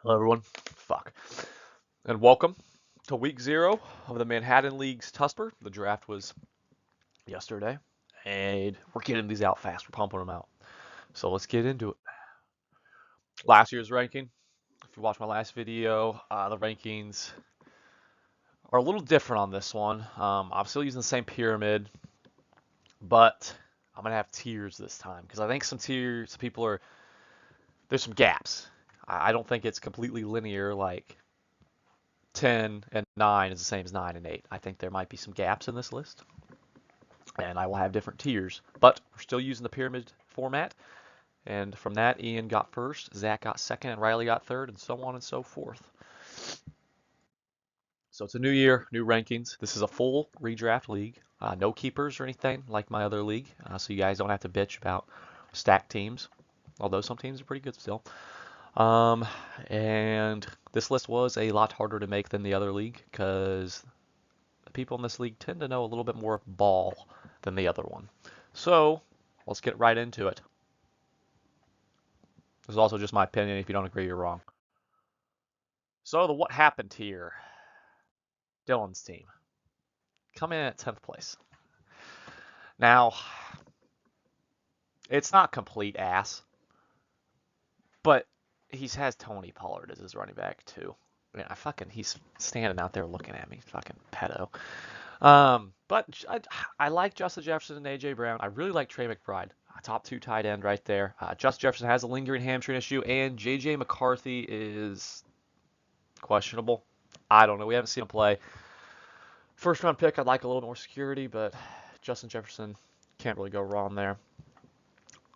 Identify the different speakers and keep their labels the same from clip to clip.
Speaker 1: Hello, everyone. Fuck. And welcome to week 0 of the Manhattan League's TUSPR. The draft was yesterday, and we're getting these out fast. We're pumping them out. So let's get into it. Last year's ranking. If you watched my last video, the rankings are a little different on this one. I'm still using the same pyramid, but I'm going to have tiers this time because I think some tiers, people are, there's some gaps. I don't think it's completely linear like 10 and 9 is the same as 9 and 8. I think there might be some gaps in this list, and I will have different tiers. But we're still using the pyramid format, and from that, Ian got first, Zach got second, and Riley got third, and so on and so forth. So it's a new year, new rankings. This is a full redraft league. No keepers or anything like my other league, so you guys don't have to bitch about stacked teams, although some teams are pretty good still. Um, and this list was a lot harder to make than the other league because the people in this league tend to know a little bit more ball than the other one. So let's get right into it. This is also just my opinion. If you don't agree, you're wrong. So the what happened here? Dylan's team come in at 10th place. Now, it's not complete ass, but he has Tony Pollard as his running back too. I mean, he's standing out there looking at me, fucking pedo. But I like Justin Jefferson and AJ Brown. I really like Trey McBride, a top 2 tight end right there. Justin Jefferson has a lingering hamstring issue, and JJ McCarthy is questionable. I don't know. We haven't seen him play. First round pick, I'd like a little more security, but Justin Jefferson can't really go wrong there.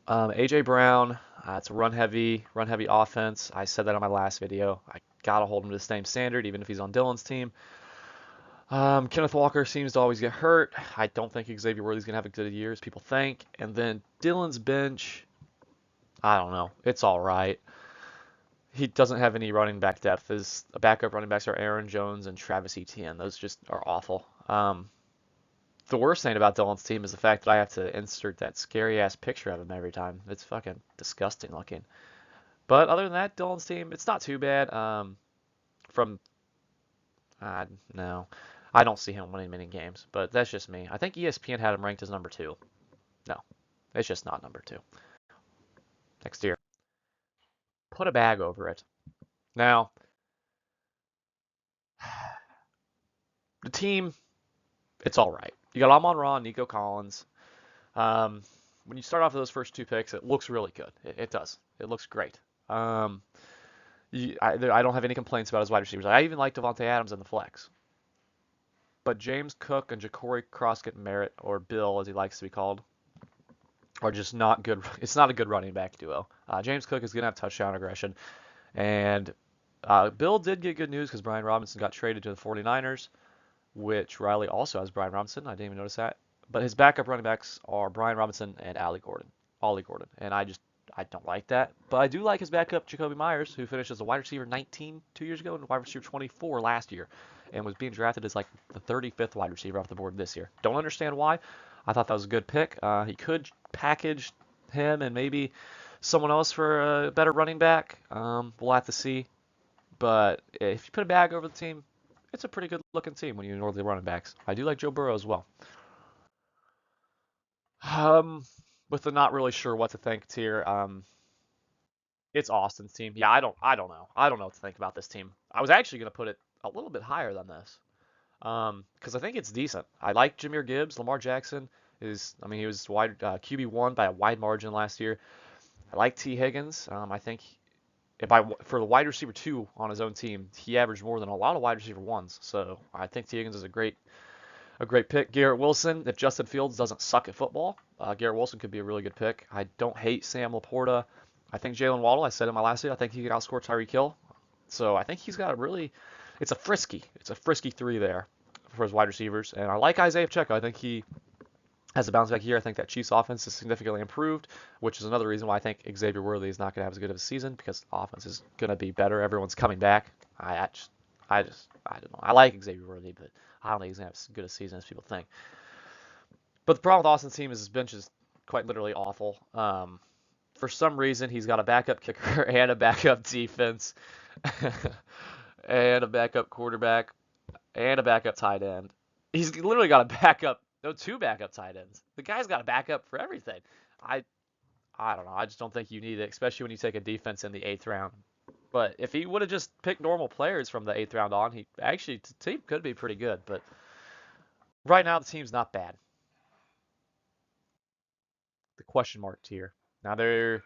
Speaker 1: AJ Brown, it's a run heavy offense. I said that on my last video. I gotta hold him to the same standard, even if he's on Dylan's team. Kenneth Walker seems to always get hurt. I don't think Xavier Worthy's going to have a good year as people think. And then Dylan's bench, I don't know. It's all right. He doesn't have any running back depth. His backup running backs are Aaron Jones and Travis Etienne. Those just are awful. The worst thing about Dylan's team is the fact that I have to insert that scary ass picture of him every time. It's fucking disgusting looking. But other than that, Dylan's team, it's not too bad. From no, I don't see him winning many games, but that's just me. I think ESPN had him ranked as number 2. No, it's just not number 2. Next year, put a bag over it. Now, the team, it's all right. You got Amon-Ra and Nico Collins. Um, when you start off with those first 2 picks, it looks really good. It does. It looks great. I don't have any complaints about his wide receivers. I even like Devontae Adams in the flex. But James Cook and Ja'Cory Croskett-Merritt, or Bill as he likes to be called, are just not good. It's not a good running back duo. James Cook is going to have touchdown aggression. And Bill did get good news because Brian Robinson got traded to the 49ers, which Riley also has Brian Robinson. I didn't even notice that. But his backup running backs are Brian Robinson and Ollie Gordon. And I don't like that. But I do like his backup, Jacoby Myers, who finished as a wide receiver 19 2 years ago and wide receiver 24 last year and was being drafted as like the 35th wide receiver off the board this year. Don't understand why. I thought that was a good pick. He could package him and maybe someone else for a better running back. We'll have to see. But if you put a bag over the team, it's a pretty good looking team when you ignore the running backs. I do like Joe Burrow as well. Um, with the not really sure what to think tier, it's Austin's team. Yeah, I don't know. I don't know what to think about this team. I was actually gonna put it a little bit higher than this. Because I think it's decent. I like Jahmyr Gibbs. Lamar Jackson he was wide QB1 by a wide margin last year. I like T. Higgins. I think for the wide receiver 2 on his own team, he averaged more than a lot of wide receiver 1s. So I think T. Higgins is a great pick. Garrett Wilson, if Justin Fields doesn't suck at football, Garrett Wilson could be a really good pick. I don't hate Sam Laporta. I think Jalen Waddle, I said in my last video, I think he could outscore Tyreek Hill. So I think he's got it's a frisky 3 there for his wide receivers. And I like Isaiah Pacheco. I think he has a bounce back year. I think that Chiefs offense is significantly improved, which is another reason why I think Xavier Worthy is not going to have as good of a season because offense is going to be better. Everyone's coming back. I don't know. I like Xavier Worthy, but I don't think he's going to have as good a season as people think. But the problem with Austin's team is his bench is quite literally awful. For some reason, he's got a backup kicker and a backup defense. and a backup quarterback, and a backup tight end. He's literally got a backup, no, two backup tight ends. The guy's got a backup for everything. I I don't know. I just don't think you need it, especially when you take a defense in the eighth round. But if he would have just picked normal players from the eighth round on, he actually the team could be pretty good. But right now the team's not bad. The question mark tier. Now there,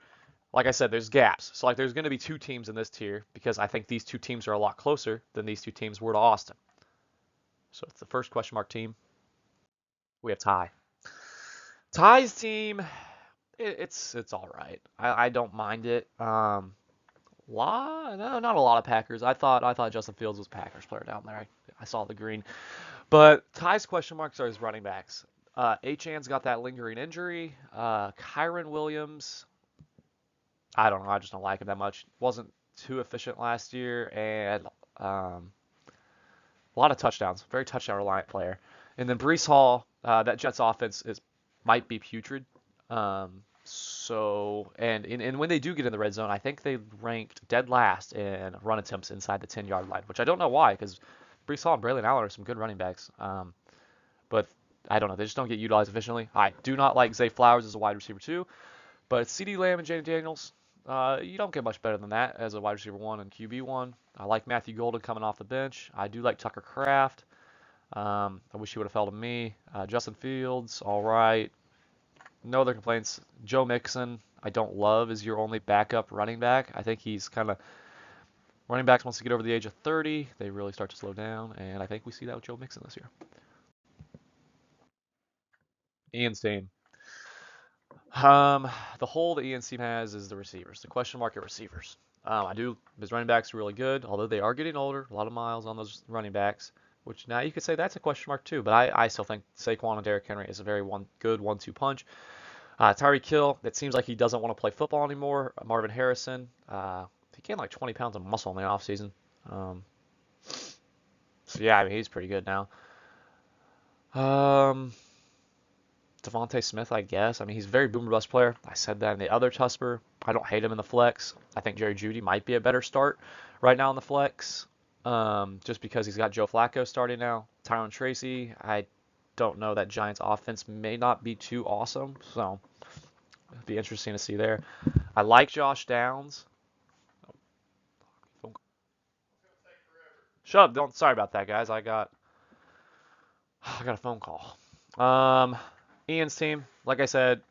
Speaker 1: like I said, there's gaps. So like there's going to be two teams in this tier because I think these two teams are a lot closer than these two teams were to Austin. So it's the first question mark team. We have Ty. Ty's team, it's all right. I don't mind it. No, not a lot of Packers. I thought Justin Fields was Packers player down there. I saw the green. But Ty's question marks are his running backs. Achan's got that lingering injury. Kyron Williams, I don't know. I just don't like him that much. Wasn't too efficient last year, and a lot of touchdowns. Very touchdown reliant player. And then Brees Hall, that Jets offense is might be putrid. And when they do get in the red zone, I think they ranked dead last in run attempts inside the 10-yard line, which I don't know why, because Brees Hall and Braylon Allen are some good running backs. But I don't know. They just don't get utilized efficiently. I do not like Zay Flowers as a wide receiver too, but CeeDee Lamb and Jaden Daniels, you don't get much better than that as a wide receiver one and QB one. I like Matthew Golden coming off the bench. I do like Tucker Kraft. I wish he would have fell to me. Justin Fields, all right. No other complaints. Joe Mixon, I don't love as your only backup running back. I think he's kind of running backs once they get over the age of 30, they really start to slow down, and I think we see that with Joe Mixon this year. Ian's team. Um, the hole that Ian's team has is the receivers, the question mark at receivers. His running backs are really good, although they are getting older. A lot of miles on those running backs, which now you could say that's a question mark too. But I still think Saquon and Derrick Henry is a very good 1-2 punch. Tyreek Hill, it seems like he doesn't want to play football anymore. Marvin Harrison, he gained like 20 pounds of muscle in the offseason. So yeah, I mean, he's pretty good now. Um, Devontae Smith, I guess. I mean, he's a very boomer bust player. I said that in the other TUSPR. I don't hate him in the flex. I think Jerry Jeudy might be a better start right now in the flex, just because he's got Joe Flacco starting now. Tyron Tracy, I don't know. That Giants offense may not be too awesome, so it'll be interesting to see there. I like Josh Downs. Shut up! Don't. Sorry about that, guys. I got a phone call. Um, Ian's team, like I said,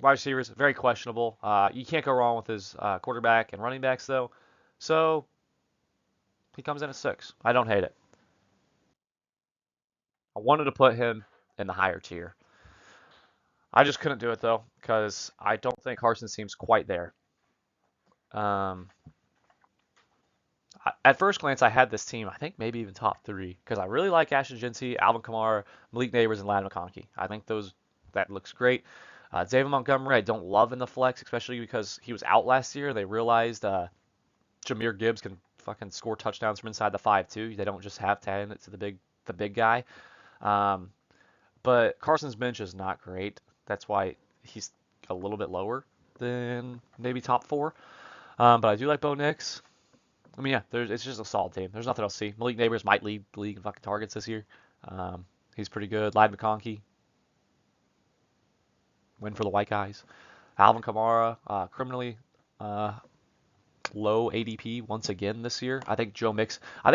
Speaker 1: wide receivers very questionable. You can't go wrong with his quarterback and running backs though. So he comes in at 6. I don't hate it. I wanted to put him in the higher tier. I just couldn't do it though because I don't think Carson seems quite there. Um, at first glance, I had this team, I think maybe even top 3 because I really like Ashton Jincy, Alvin Kamara, Malik Neighbors, and Ladd McConkey. I think that looks great. David Montgomery, I don't love in the flex, especially because he was out last year. They realized Jahmyr Gibbs can fucking score touchdowns from inside the 5 too. They don't just have to hand it to the big guy. Um, but Carson's bench is not great. That's why he's a little bit lower than maybe top 4. But I do like Bo Nix. I mean, yeah, it's just a solid team. There's nothing else to see. Malik Neighbors might lead the league in fucking targets this year. Um, he's pretty good. Ladd McConkey, win for the white guys. Alvin Kamara, criminally uh, low ADP once again this year. I think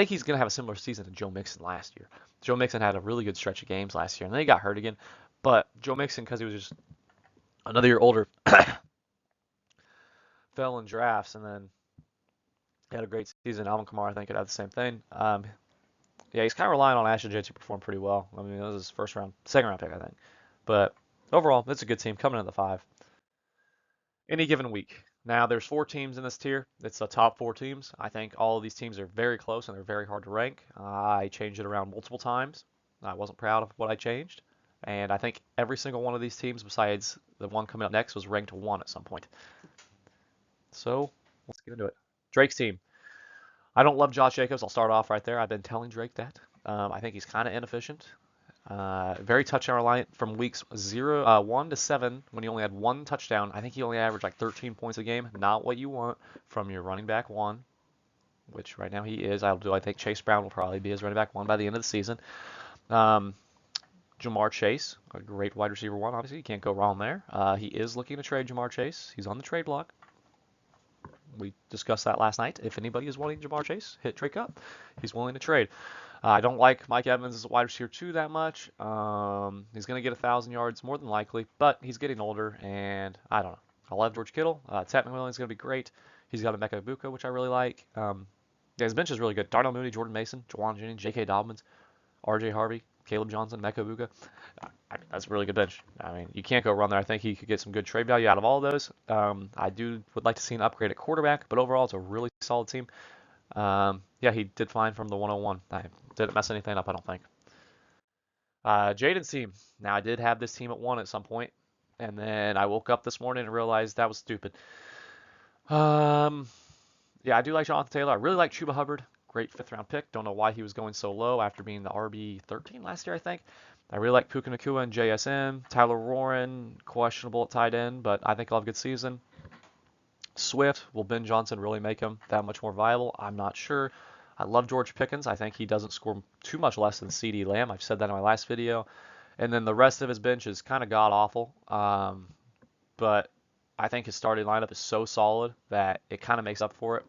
Speaker 1: he's gonna have a similar season to Joe Mixon last year. Joe Mixon had a really good stretch of games last year, and then he got hurt again. But Joe Mixon, because he was just another year older, fell in drafts, and then he had a great season. Alvin Kamara, I think, could have the same thing. Yeah, he's kind of relying on Ashton Jets to perform pretty well. I mean, that was his second round pick, I think. But overall, it's a good team coming in the 5. Any given week. Now, there's 4 teams in this tier. It's the top 4 teams. I think all of these teams are very close and they're very hard to rank. I changed it around multiple times. I wasn't proud of what I changed. And I think every single one of these teams, besides the one coming up next, was ranked 1 at some point. So, let's get into it. Drake's team. I don't love Josh Jacobs. I'll start off right there. I've been telling Drake that. I think he's kind of inefficient. Very touchdown reliant from weeks 1 to 7 when he only had 1 touchdown. I think he only averaged like 13 points a game. Not what you want from your running back 1. which right now he is. I think Chase Brown will probably be his running back 1 by the end of the season. Um, Jamar Chase, a great wide receiver 1, obviously. You can't go wrong there. He is looking to trade Jamar Chase. He's on the trade block. We discussed that last night. If anybody is wanting Jamar Chase, hit Trade Cup. He's willing to trade. I don't like Mike Evans as a wide receiver 2 that much. He's going to get 1,000 yards more than likely, but he's getting older, and I don't know. I love George Kittle. Ted McMillan's going to be great. He's got a Emeka Egbuka, which I really like. Yeah, his bench is really good. Darnell Mooney, Jordan Mason, Jawan Jennings, J.K. Dobbins, R.J. Harvey, Caleb Johnson, Emeka Egbuka. That's a really good bench. I mean, you can't go wrong there. I think he could get some good trade value out of all of those. Would like to see an upgrade at quarterback, but overall, it's a really solid team. Yeah, he did fine from the 101. I didn't mess anything up, I don't think. Jaden's team. Now, I did have this team at 1 at some point, and then I woke up this morning and realized that was stupid. Um, yeah, I do like Jonathan Taylor. I really like Chuba Hubbard. Great 5th-round pick. Don't know why he was going so low after being the RB 13 last year, I think. I really like Puka Nacua and JSN. Tyler Warren, questionable at tight end, but I think he'll have a good season. Swift, will Ben Johnson really make him that much more viable? I'm not sure. I love George Pickens. I think he doesn't score too much less than CeeDee Lamb. I've said that in my last video. And then the rest of his bench is kind of god awful. But I think his starting lineup is so solid that it kind of makes up for it.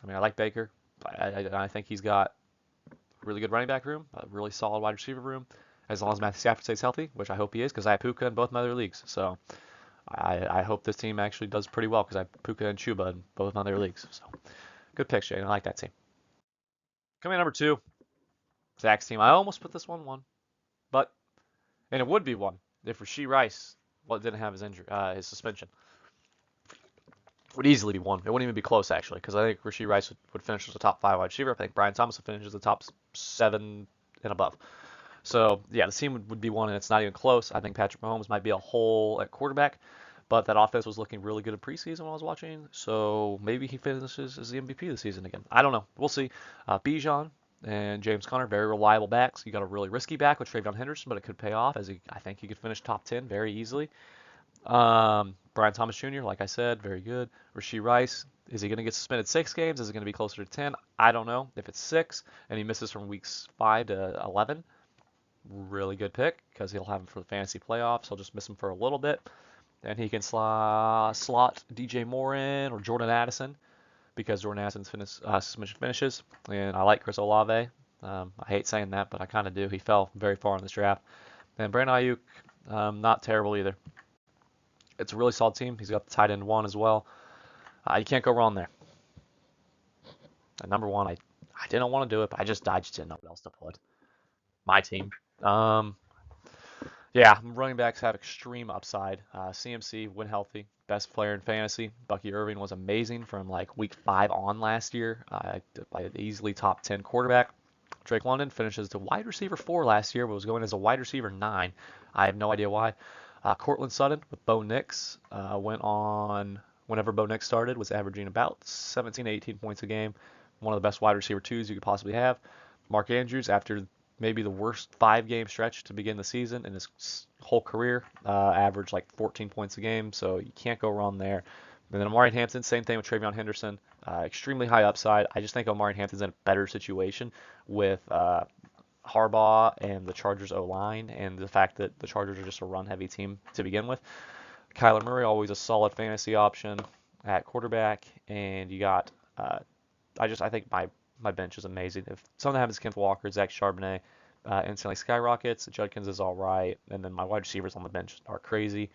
Speaker 1: I mean, I like Baker. I think he's got really good running back room, a really solid wide receiver room, as long as Matthew Stafford stays healthy, which I hope he is, because I have Puka in both my other leagues. So I hope this team actually does pretty well, because I have Puka and Chuba in both my other leagues. So good pick, Shane. I like that team. Coming in number 2, Zach's team. I almost put this 1-1, but and it would be 1 if Rashee Rice didn't have his injury, his suspension. Would easily be 1. It wouldn't even be close, actually, because I think Rashee Rice would finish as a top 5 wide receiver. I think Brian Thomas would finish as the top 7 and above. So, yeah, the team would be 1, and it's not even close. I think Patrick Mahomes might be a hole at quarterback, but that offense was looking really good in preseason when I was watching, so maybe he finishes as the MVP this season again. I don't know. We'll see. Bijan and James Conner, very reliable backs. You got a really risky back with Travion Henderson, but it could pay off, I think he could finish top 10 very easily. Brian Thomas Jr., like I said, very good. Rashee Rice, is he going to get suspended 6 games? Is it going to be closer to 10? I don't know. If it's 6 and he misses from weeks 5 to 11, really good pick, because he'll have him for the fantasy playoffs. He'll just miss him for a little bit. And he can slot DJ Moore in or Jordan Addison, because Jordan Addison's suspension finishes. And I like Chris Olave. I hate saying that, but I kind of do. He fell very far in this draft. And Brandon Ayuk, not terrible either. It's a really solid team. He's got the tight end 1 as well. You can't go wrong there. At number 1, I didn't want to do it, but I just didn't know what else to put. My team. Yeah, running backs have extreme upside. CMC, when healthy, best player in fantasy. Bucky Irving was amazing from like week 5 on last year. Easily top 10 quarterback. Drake London finishes to wide receiver 4 last year, but was going as a wide receiver 9. I have no idea why. Cortland Sutton with Bo Nix went on whenever Bo Nix started, was averaging about 17 to 18 points a game. One of the best wide receiver 2s you could possibly have. Mark Andrews, after maybe the worst 5-game stretch to begin the season in his whole career, averaged like 14 points a game, so you can't go wrong there. And then Omari Hampton, same thing with Travion Henderson, extremely high upside. I just think Omari Hampton's in a better situation with Harbaugh and the Chargers O-line, and the fact that the Chargers are just a run-heavy team to begin with. Kyler Murray, always a solid fantasy option at quarterback, and you got, I think my bench is amazing. If something happens to Kenneth Walker, Zach Charbonnet instantly skyrockets. Judkins is all right, and then my wide receivers on the bench are crazy.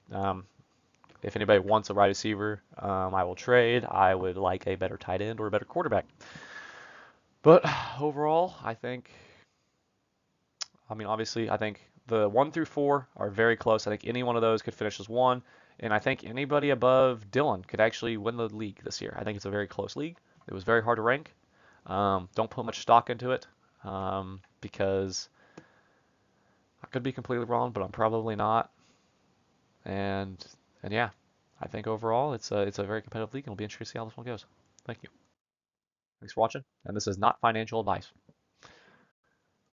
Speaker 1: If anybody wants a wide receiver, I will trade. I would like a better tight end or a better quarterback. But overall, obviously, I think the 1 through 4 are very close. I think any one of those could finish as 1, and I think anybody above Dylan could actually win the league this year. I think it's a very close league. It was very hard to rank. Don't put much stock into it, because I could be completely wrong, but I'm probably not. And yeah, I think overall it's a very competitive league, and it'll be interesting to see how this one goes. Thank you. Thanks for watching, and this is not financial advice.